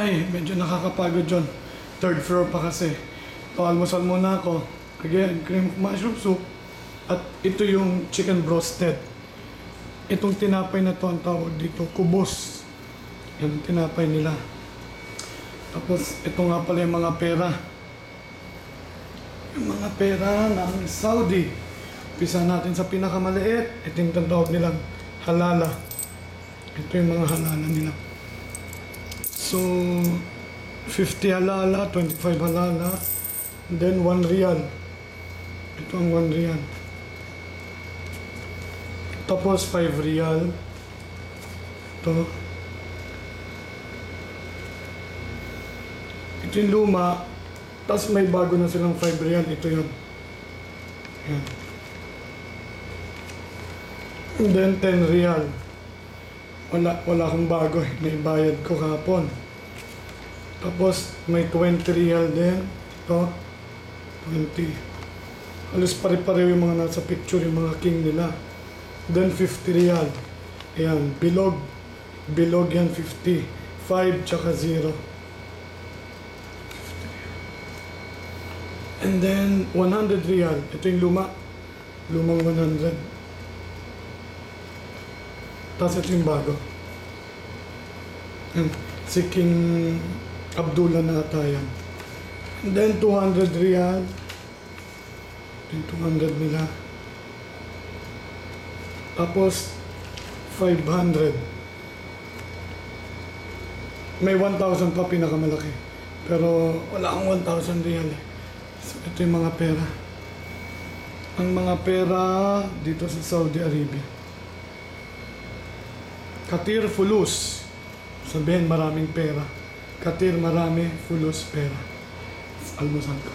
Ay, medyo nakakapagod yun. Third floor pa kasi. So, almusal muna ako. Again, cream of mushroom soup. At ito yung chicken broasted. Itong tinapay na to ang tawag dito, kubos. Yan ang tinapay nila. Tapos, ito nga pala yung mga pera. Yung mga pera ng Saudi. Pisa natin sa pinakamaliit. Ito yung tawag nilang halala. Ito yung mga halala nila. So, 50 halala, 25 halala, then 1 riyal. Ito ang 1 riyal. Tapos 5 riyal. Ito. Ito yung luma. Tapos may bago na silang 5 riyal. Ito yun. Yan. And then 10 riyal. Wala akong bago eh. May bayad ko kahapon. Tapos may 20 riyal din. Ito. 20. Halos pare-pareho yung mga nasa picture, yung mga king nila. Then 50 riyal. Ayan. Bilog. Bilog yan 50. 5 tsaka 0. And then 100 riyal. Ito yung luma. Lumang 100. Tapos ito yung bago. Si King Abdullah na ata yan. And then 200 riyal. Ito yung 200 nila. Tapos 500. May 1,000 pa pinakamalaki. Pero wala akong 1,000 riyal eh. So ito yung mga pera. Ang mga pera dito sa Saudi Arabia. Katir fulus. Sabihin maraming pera. Katir marami, fulus pera. Almusal ka.